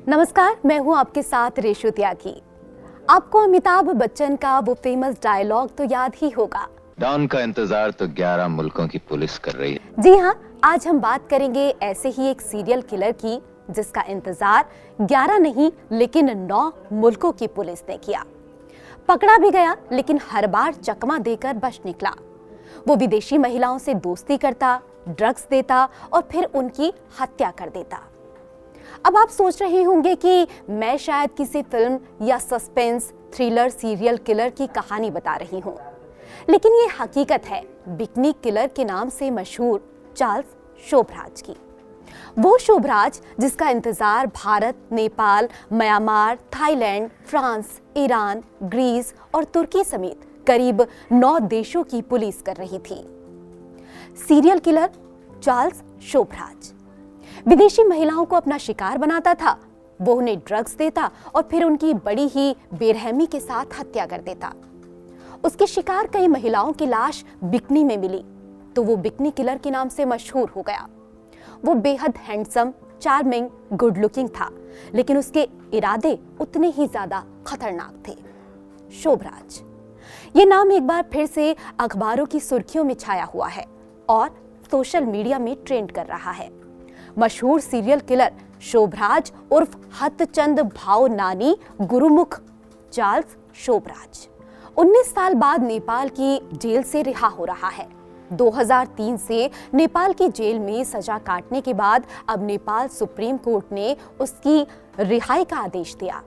नमस्कार, मैं हूं आपके साथ रेशु त्यागी। आपको अमिताभ बच्चन का वो फेमस डायलॉग तो याद ही होगा, डॉन का इंतजार तो 11 मुल्कों की पुलिस कर रही है। जी हाँ, आज हम बात करेंगे ऐसे ही एक सीरियल किलर की जिसका इंतजार 11 नहीं लेकिन 9 मुल्कों की पुलिस ने किया। पकड़ा भी गया लेकिन हर बार चकमा देकर बच निकला। वो विदेशी महिलाओं से दोस्ती करता, ड्रग्स देता और फिर उनकी हत्या कर देता। अब आप सोच रहे होंगे कि मैं शायद किसी फिल्म या सस्पेंस थ्रिलर सीरियल किलर की कहानी बता रही हूँ, लेकिन ये हकीकत है बिकनी किलर के नाम से मशहूर चार्ल्स शोभराज की। वो शोभराज जिसका इंतजार Bharat, Nepal, Myanmar, Thailand, France, Iran, Greece और तुर्की समेत करीब 9 देशों की पुलिस कर रही थी। सीरियल किलर चार्ल्स शोभराज विदेशी महिलाओं को अपना शिकार बनाता था। वो उन्हें ड्रग्स देता और फिर उनकी बड़ी ही बेरहमी के साथ हत्या कर देता। उसके शिकार कई महिलाओं की लाश बिकनी में मिली तो वो बिकनी किलर के नाम से मशहूर हो गया। वो बेहद हैंडसम, चार्मिंग, गुड लुकिंग था, लेकिन उसके इरादे उतने ही ज्यादा खतरनाक थे। शोभराज ये नाम एक बार फिर से अखबारों की सुर्खियों में छाया हुआ है और सोशल मीडिया में ट्रेंड कर रहा है। मशहूर सीरियल किलर शोभराज उर्फ हतचंद भाव नानी गुरुमुख चार्ल्स शोभराज 19 साल बाद नेपाल की जेल से रिहा हो रहा है। 2003 से नेपाल की जेल में सजा काटने के बाद अब नेपाल सुप्रीम कोर्ट ने उसकी रिहाई का आदेश दिया।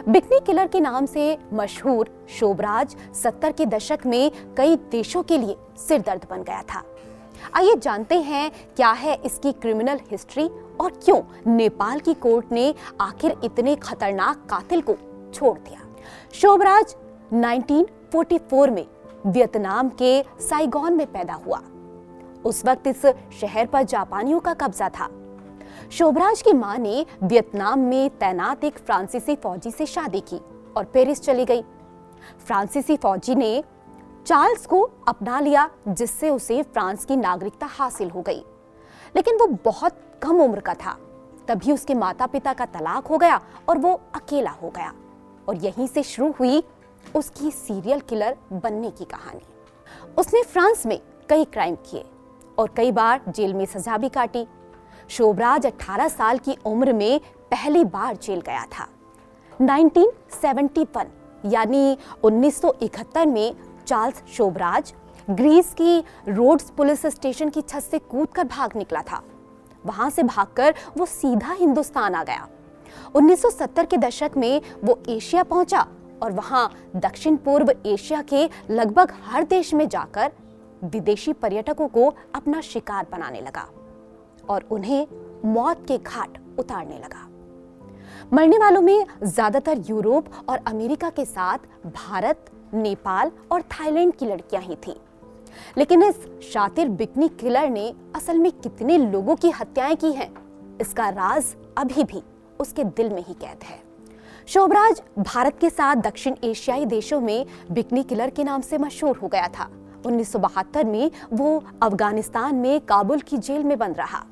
बिकनी किलर के नाम से मशहूर शोभराज 70 के दशक में कई देशों के लिए सिरदर्द बन गया था। आइए जानते हैं क्या है इसकी क्रिमिनल हिस्ट्री और क्यों नेपाल की कोर्ट ने आखिर इतने खतरनाक कातिल को छोड़ दिया। शोभराज 1944 में वियतनाम के साइगोन में पैदा हुआ। उस वक्त इस शहर पर जापानियों का कब्जा था। शोभराज की मां ने वियतनाम में तैनात एक फ्रांसीसी फौजी से शादी की और पेरिस चली गई। फ्रांसीसी फौजी ने चार्ल्स को अपना लिया जिससे उसे फ्रांस की नागरिकता हासिल हो गई, लेकिन वो बहुत कम उम्र का था। तभी उसके माता पिता का तलाक हो गया और वो अकेला हो गया और यहीं से शुरू हुई उसकी सीरियल किलर बनने की कहानी। उसने फ्रांस में कई क्राइम किए और कई बार जेल में सजा भी काटी। शोभराज 18 साल की उम्र में पहली बार जेल गया था। 1971 यानी 1971 में चार्ल्स शोभराज ग्रीस की रोड्स पुलिस स्टेशन की छत से कूदकर भाग निकला था। वहां से भागकर वो सीधा हिंदुस्तान आ गया। 1970 के दशक में वो एशिया पहुंचा और वहां दक्षिण पूर्व एशिया के लगभग हर देश में जाकर विदेशी पर्यटकों को अपना शिकार बनाने लगा और उन्हें मौत के घाट उतारने लगा। मरने वालों में ज्यादातर यूरोप और अमेरिका के साथ भारत, नेपाल और थाईलैंड की लड़कियां ही थीं। लेकिन इस शातिर बिकनी किलर ने असल में कितने लोगों की हत्याएं की हैं, इसका राज अभी भी उसके दिल में ही कैद है। शोभराज भारत के साथ दक्षिण एशियाई देशों में बिकनी किलर के नाम से मशहूर हो गया था। 1972 में वो अफगानिस्तान में काबुल की जेल में बंद रहा,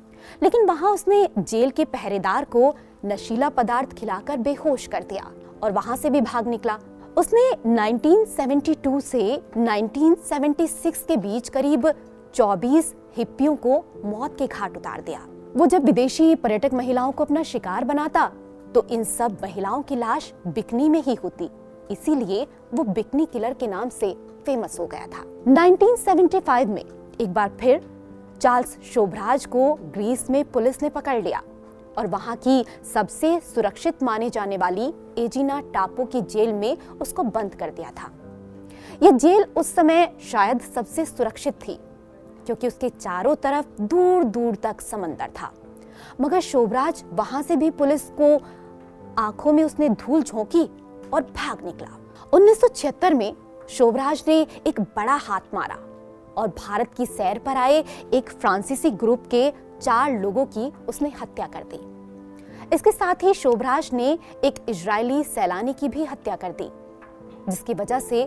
लेकिन वहां उसने जेल के पहरेदार को नशीला पदार्थ खिलाकर बेहोश कर दिया और वहां से भी भाग निकला। उसने 1972 से 1976 के बीच करीब 24 हिप्पियों को मौत के घाट उतार दिया। वो जब विदेशी पर्यटक महिलाओं को अपना शिकार बनाता तो इन सब महिलाओं की लाश बिकनी में ही होती, इसीलिए वो बिकनी किलर के नाम से फेमस हो गया था। 1975 में एक बार फिर चार्ल्स शोभराज को ग्रीस में पुलिस ने पकड़ लिया और वहां की सबसे सुरक्षित माने जाने वाली एजिना टापू की जेल में उसको बंद कर दिया था। यह जेल उस समय शायद सबसे सुरक्षित थी क्योंकि उसके चारों तरफ दूर दूर तक समंदर था। मगर शोभराज वहां से भी पुलिस को आंखों में उसने धूल झोंकी और भाग निकला। 1976 में शोभराज ने एक बड़ा हाथ मारा और भारत की सैर पर आए एक फ्रांसीसी ग्रुप के 4 लोगों की उसने हत्या कर दी। इसके साथ ही शोभराज ने एक इजरायली सैलानी की भी हत्या कर दी, जिसकी वजह से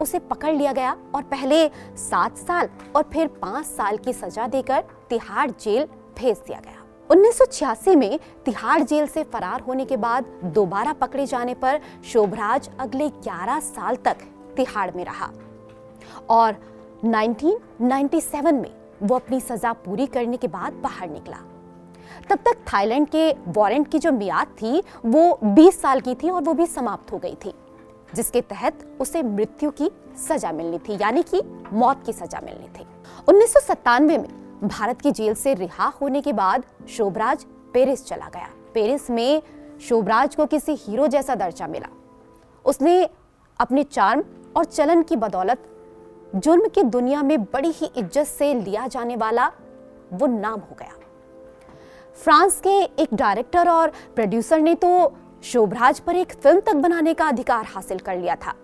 उसे पकड़ लिया गया और पहले 7 साल और फिर 5 साल की सजा देकर तिहाड़ जेल भेज दिया गया। 1986 में तिहाड़ जेल से फरार होने के बाद दोबारा पकड़े जाने पर शोभराज अगले 11 साल तक तिहाड़ में रहा और 1997 में वो अपनी सजा पूरी करने के बाद बाहर निकला। तब तक थाईलैंड के वारंट की जो मियाद थी वो 20 साल की थी और वो भी समाप्त हो गई थी, जिसके तहत उसे मृत्यु की सजा मिलनी थी, यानी कि मौत की सजा मिलनी थी। 1997 में भारत की जेल से रिहा होने के बाद शोभराज पेरिस चला गया। पेरिस में शोभराज को किसी हीरो जैसा दर्जा मिला। उसने अपने चार्म और चलन की बदौलत जुर्म की दुनिया में बड़ी ही इज्जत से लिया जाने वाला वो नाम हो गया। फ्रांस के एक डायरेक्टर और प्रोड्यूसर ने तो शोभराज पर एक फिल्म तक बनाने का अधिकार हासिल कर लिया था,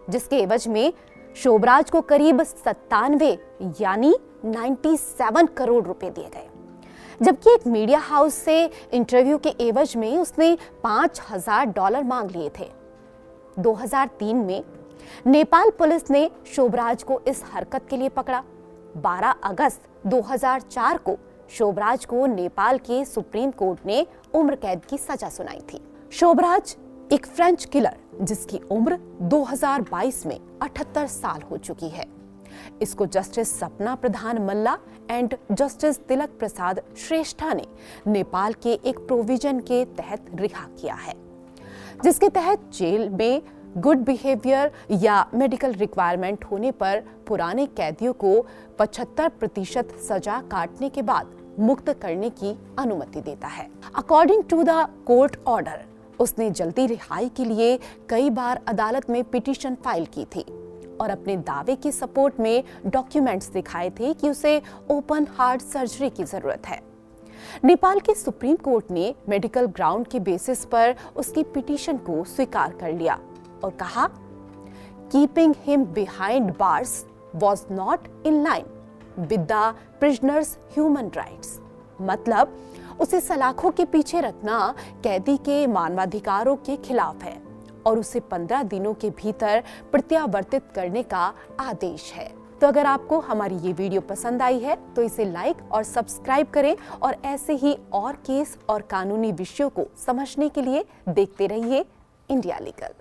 जिसके एवज में शोभराज को करीब 97 यानी 97 करोड़ रुपए दिए गए, जबकि एक मीडिया हाउस से इंटरव्यू के एवज में उसने $5000 मांग लिए थे। 2003 में नेपाल पुलिस ने शोभराज को इस हरकत के लिए पकड़ा। 12 अगस्त 2004 को शोभराज को नेपाल के सुप्रीम कोर्ट ने उम्र कैद की सजा सुनाई थी। शोभराज एक फ्रेंच किलर जिसकी उम्र 2022 में 78 साल हो चुकी है। इसको जस्टिस सपना प्रधान मल्ला एंड जस्टिस तिलक प्रसाद श्रेष्ठा ने नेपाल के एक प्रोविजन के तहत रिहा किया है, जिसके तहत जेल में गुड बिहेवियर या मेडिकल रिक्वायरमेंट होने पर पुराने कैदियों को 75% सजा काटने के बाद मुक्त करने की अनुमति देता है। According to the court order, उसने जल्दी रिहाई के लिए कई बार अदालत में पिटीशन फाइल की थी और अपने दावे की सपोर्ट में डॉक्यूमेंट्स दिखाए थे कि उसे ओपन हार्ट सर्जरी की जरूरत है। नेपाल के सुप्रीम कोर्ट ने मेडिकल ग्राउंड के बेसिस पर उसकी पिटीशन को स्वीकार कर लिया और कहा, keeping him behind bars was not in line with the prisoners human rights. मतलब उसे सलाखों के पीछे रखना कैदी के मानवाधिकारों के खिलाफ है और उसे 15 दिनों के भीतर प्रत्यावर्तित करने का आदेश है। तो अगर आपको हमारी ये वीडियो पसंद आई है तो इसे लाइक और सब्सक्राइब करें और ऐसे ही और केस और कानूनी विषयों को समझने के लिए देखते रहिए इंडिया लीगल।